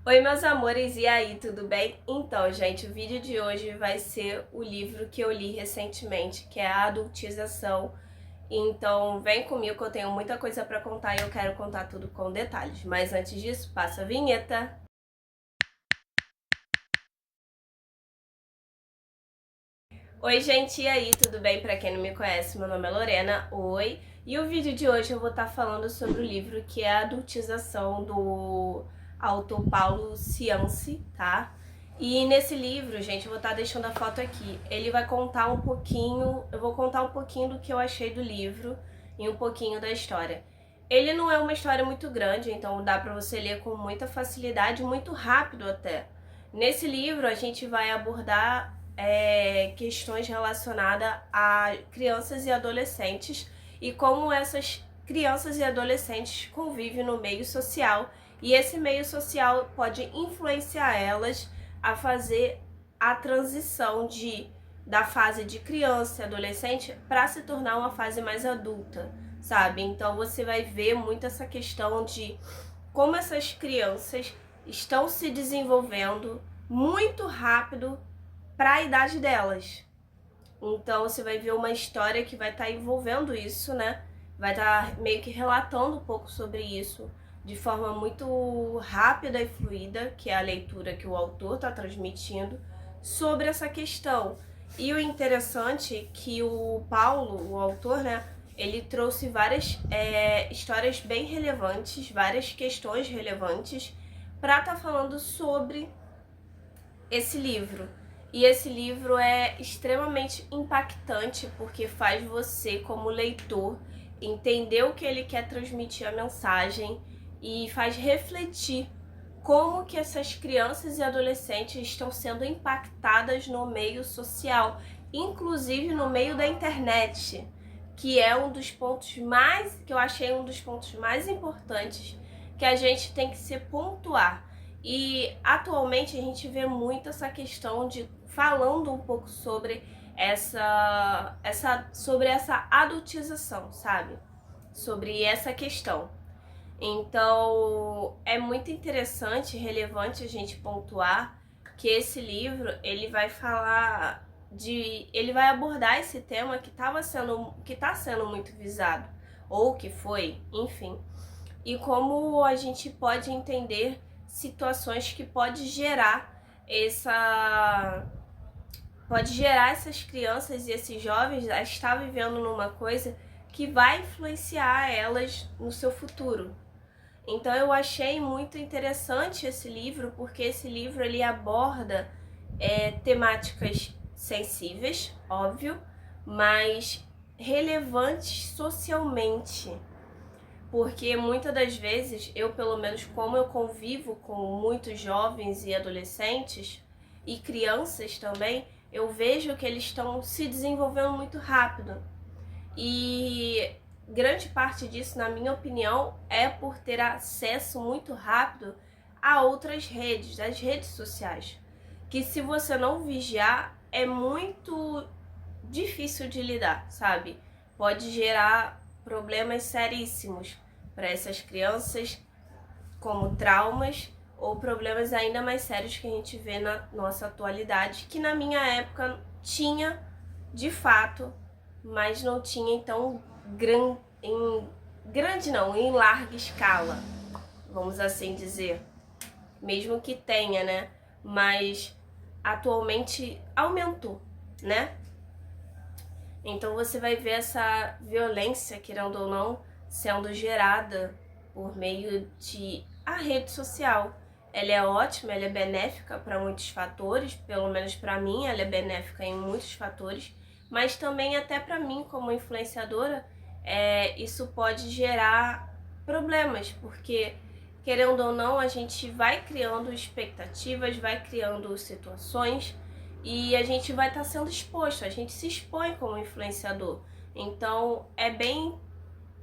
Oi, meus amores, e aí, tudo bem? Então, gente, o vídeo de hoje vai ser o livro que eu li recentemente, que é A Adultização. Então, vem comigo que eu tenho muita coisa pra contar e eu quero contar tudo com detalhes. Mas antes disso, passa a vinheta. Oi, gente, e aí, tudo bem? Pra quem não me conhece, meu nome é Lorena, oi. E o vídeo de hoje eu vou estar falando sobre o livro que é A Adultização, do autor Paulo Cianci, tá? E nesse livro, gente, eu vou estar deixando a foto aqui. Ele vai contar um pouquinho, eu vou contar um pouquinho do que eu achei do livro e um pouquinho da história. Ele não é uma história muito grande, então dá pra você ler com muita facilidade, muito rápido até. Nesse livro a gente vai abordar questões relacionadas a crianças e adolescentes e como essas crianças e adolescentes convivem no meio social, e esse meio social pode influenciar elas a fazer a transição da fase de criança e adolescente para se tornar uma fase mais adulta, sabe? Então você vai ver muito essa questão de como essas crianças estão se desenvolvendo muito rápido para a idade delas. Então você vai ver uma história que vai estar envolvendo isso, né? Vai estar meio que relatando um pouco sobre isso de forma muito rápida e fluida, que é a leitura que o autor está transmitindo sobre essa questão. E o interessante é que o Paulo, o autor, né? Ele trouxe várias histórias bem relevantes, várias questões relevantes para estar falando sobre esse livro. E esse livro é extremamente impactante porque faz você, como leitor, entender o que ele quer transmitir a mensagem e faz refletir como que essas crianças e adolescentes estão sendo impactadas no meio social, inclusive no meio da internet, que é um dos pontos mais, que eu achei um dos pontos mais importantes que a gente tem que se pontuar. E atualmente a gente vê muito essa questão de falando um pouco sobre sobre essa adultização, sabe? Sobre essa questão. Então, é muito interessante e relevante a gente pontuar que esse livro, ele vai falar ele vai abordar esse tema que está sendo muito visado, ou que foi, enfim, e como a gente pode entender situações que pode gerar essas crianças e esses jovens a estar vivendo numa coisa que vai influenciar elas no seu futuro. Então eu achei muito interessante esse livro, porque esse livro ele aborda temáticas sensíveis, óbvio, mas relevantes socialmente. Porque muitas das vezes, eu pelo menos como eu convivo com muitos jovens e adolescentes e crianças também, eu vejo que eles estão se desenvolvendo muito rápido. E grande parte disso, na minha opinião, é por ter acesso muito rápido a outras redes, as redes sociais. Que se você não vigiar, é muito difícil de lidar, sabe? Pode gerar problemas seríssimos para essas crianças, como traumas ou problemas ainda mais sérios que a gente vê na nossa atualidade, que na minha época tinha de fato, mas não tinha então grande não, em larga escala, vamos assim dizer. Mesmo que tenha, né? Mas atualmente aumentou, né? Então você vai ver essa violência, querendo ou não, sendo gerada por meio de a rede social. Ela é ótima, ela é benéfica para muitos fatores, pelo menos para mim ela é benéfica em muitos fatores, mas também até para mim como influenciadora, isso pode gerar problemas, porque querendo ou não a gente vai criando expectativas, vai criando situações e a gente vai estar sendo exposto, a gente se expõe como influenciador. Então é bem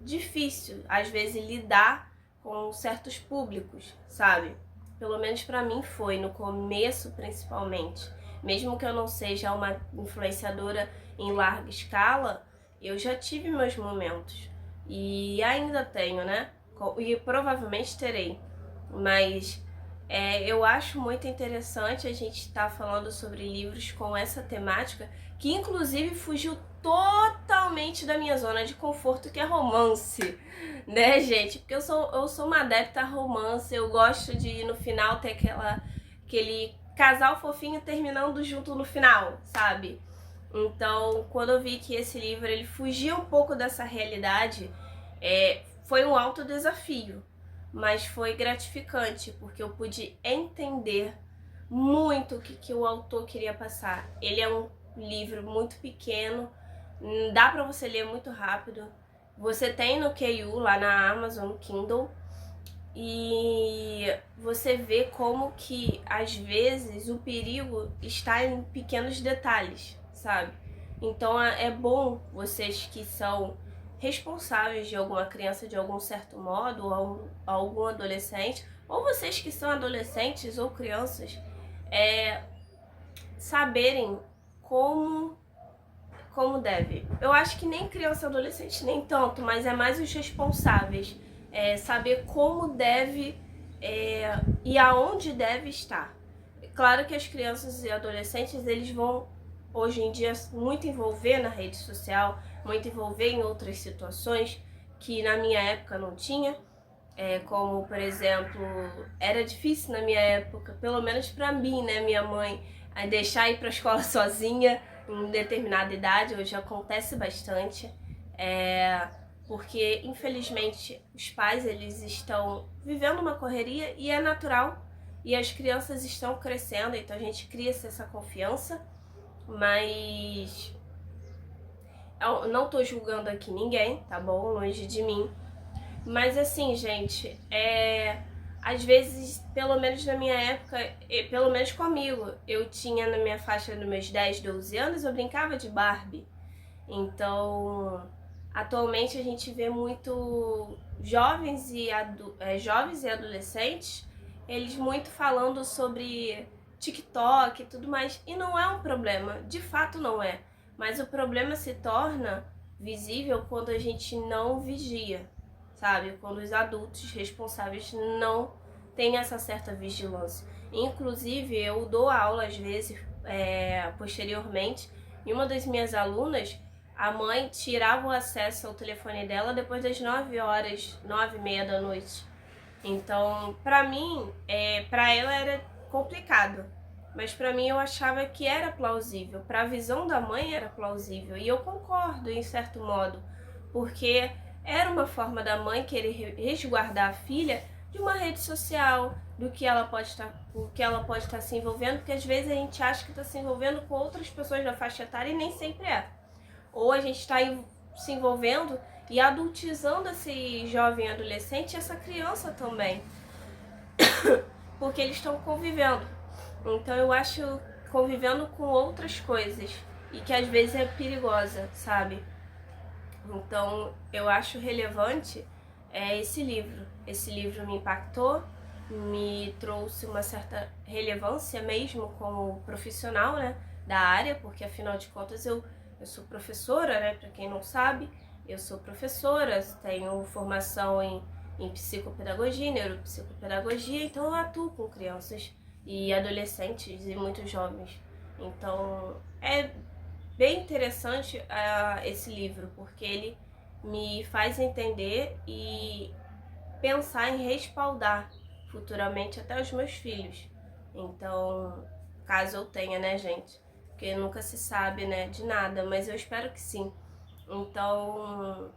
difícil, às vezes, lidar com certos públicos, sabe? Pelo menos pra mim foi, no começo principalmente. Mesmo que eu não seja uma influenciadora em larga escala, eu já tive meus momentos. E ainda tenho, né? E provavelmente terei. Mas Eu acho muito interessante a gente estar falando sobre livros com essa temática, que inclusive fugiu totalmente da minha zona de conforto, que é romance, né, gente? Porque eu sou uma adepta a romance, eu gosto de no final ter aquele casal fofinho terminando junto no final, sabe? Então, quando eu vi que esse livro ele fugia um pouco dessa realidade, foi um alto desafio, mas foi gratificante, porque eu pude entender muito o que o autor queria passar. Ele é um livro muito pequeno, dá pra você ler muito rápido. Você tem no KU, lá na Amazon, no Kindle, e você vê como que às vezes o perigo está em pequenos detalhes, sabe? Então é bom vocês que são responsáveis de alguma criança de algum certo modo, ou algum adolescente, ou vocês que são adolescentes ou crianças, saberem como deve. Eu acho que nem criança e adolescente nem tanto, mas é mais os responsáveis. Saber como deve e aonde deve estar. Claro que as crianças e adolescentes, eles vão, hoje em dia, muito envolver na rede social, muito envolver em outras situações que na minha época não tinha. Como, por exemplo, era difícil na minha época, pelo menos pra mim, né, minha mãe, deixar ir pra escola sozinha em determinada idade. Hoje acontece bastante, porque infelizmente os pais, eles estão vivendo uma correria e é natural, e as crianças estão crescendo, então a gente cria essa confiança, mas eu não tô julgando aqui ninguém, tá bom? Longe de mim. Mas assim, gente, às vezes, pelo menos na minha época, pelo menos comigo, eu tinha na minha faixa dos meus 10, 12 anos, eu brincava de Barbie. Então, atualmente a gente vê muito jovens e adolescentes, eles muito falando sobre TikTok e tudo mais, e não é um problema, de fato não é. Mas o problema se torna visível quando a gente não vigia, sabe? Quando os adultos responsáveis não têm essa certa vigilância. Inclusive, eu dou aula às vezes, posteriormente, e uma das minhas alunas, a mãe tirava o acesso ao telefone dela depois das 9 horas, 9h30 da noite. Então, pra mim, pra ela era complicado, mas pra mim eu achava que era plausível. Pra visão da mãe era plausível, e eu concordo em certo modo, porque era uma forma da mãe querer resguardar a filha de uma rede social, do que ela pode estar se envolvendo, porque às vezes a gente acha que está se envolvendo com outras pessoas da faixa etária e nem sempre é. Ou a gente está se envolvendo e adultizando esse jovem adolescente e essa criança também, porque eles estão convivendo. Então eu acho convivendo com outras coisas, e que às vezes é perigosa, sabe? Então eu acho relevante esse livro. Esse livro me impactou, me trouxe uma certa relevância mesmo como profissional, né, da área, porque afinal de contas eu sou professora, né, para quem não sabe, eu sou professora, tenho formação em psicopedagogia, neuropsicopedagogia, então eu atuo com crianças e adolescentes e muitos jovens. Então é bem interessante esse livro, porque ele me faz entender e pensar em respaldar futuramente até os meus filhos. Então, caso eu tenha, né, gente? Porque nunca se sabe, né, de nada, mas eu espero que sim. Então,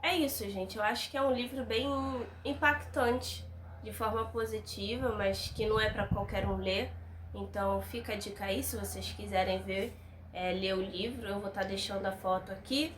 é isso, gente. Eu acho que é um livro bem impactante, de forma positiva, mas que não é para qualquer um ler. Então, fica a dica aí, se vocês quiserem ver, ler o livro. Eu vou estar deixando a foto aqui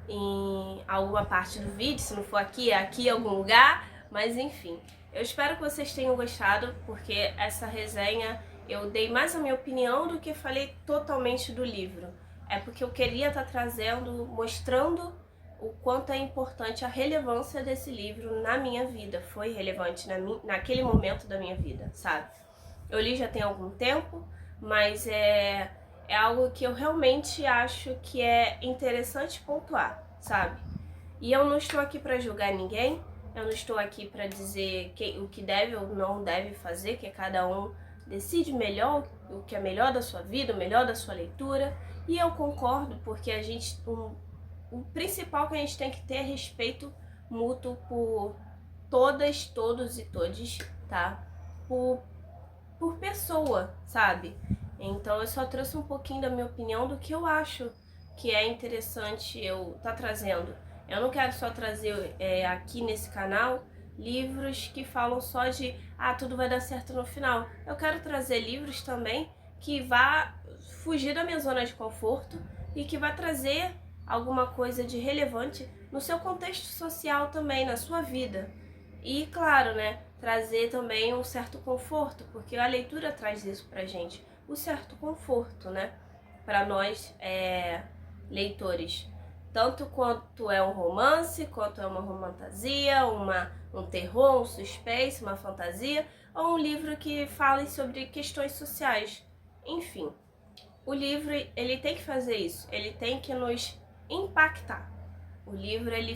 em alguma parte do vídeo, se não for aqui, é aqui em algum lugar, mas enfim. Eu espero que vocês tenham gostado, porque essa resenha eu dei mais a minha opinião do que falei totalmente do livro. É porque eu queria estar trazendo, mostrando o quanto é importante a relevância desse livro na minha vida. Foi relevante naquele momento da minha vida, sabe? Eu li já tem algum tempo, mas é algo que eu realmente acho que é interessante pontuar, sabe? E eu não estou aqui para julgar ninguém, Eu não estou aqui para dizer o que deve ou não deve fazer, que cada um decide melhor o que é melhor da sua vida, o melhor da sua leitura. E eu concordo, porque o principal que a gente tem que ter é respeito mútuo por todas, todos e todes, tá? Por pessoa, sabe? Então eu só trouxe um pouquinho da minha opinião do que eu acho que é interessante eu estar trazendo. Eu não quero só trazer aqui nesse canal livros que falam só de tudo vai dar certo no final. Eu quero trazer livros também que vá fugir da minha zona de conforto e que vá trazer alguma coisa de relevante no seu contexto social também, na sua vida. E claro, né, trazer também um certo conforto, porque a leitura traz isso pra gente, o certo conforto, né, para nós leitores. Tanto quanto é um romance, quanto é uma romantasia, um terror, um suspense, uma fantasia, ou um livro que fale sobre questões sociais. Enfim, o livro ele tem que fazer isso, ele tem que nos impactar. O livro ele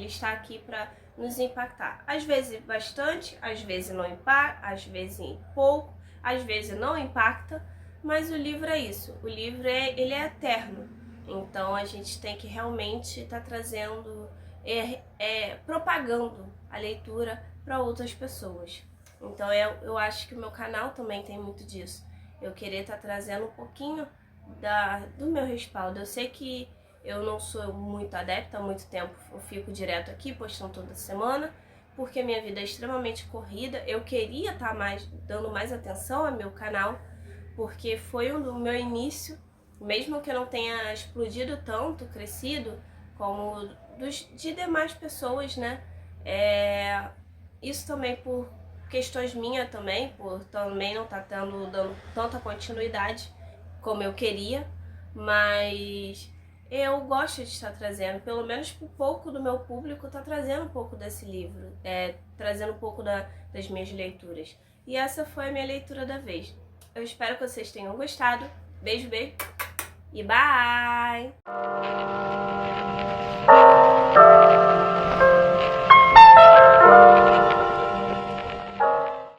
está aqui para nos impactar. Às vezes bastante, às vezes não impacta, às vezes pouco, às vezes não impacta, mas o livro é isso. O livro ele é eterno. Então a gente tem que realmente estar trazendo, propagando a leitura para outras pessoas. Então eu acho que o meu canal também tem muito disso. Eu querer estar trazendo um pouquinho do meu respaldo. Eu sei que eu não sou muito adepta, há muito tempo eu fico direto aqui postando toda semana, porque minha vida é extremamente corrida. Eu queria estar dando mais atenção ao meu canal, porque foi o meu início, mesmo que eu não tenha explodido tanto, crescido, como de demais pessoas, né? Isso também por questões minhas também, por também não estar dando tanta continuidade como eu queria, mas eu gosto de estar trazendo, pelo menos um pouco do meu público tá trazendo um pouco desse livro, trazendo um pouco das minhas leituras. E essa foi a minha leitura da vez. Eu espero que vocês tenham gostado. Beijo, beijo e bye!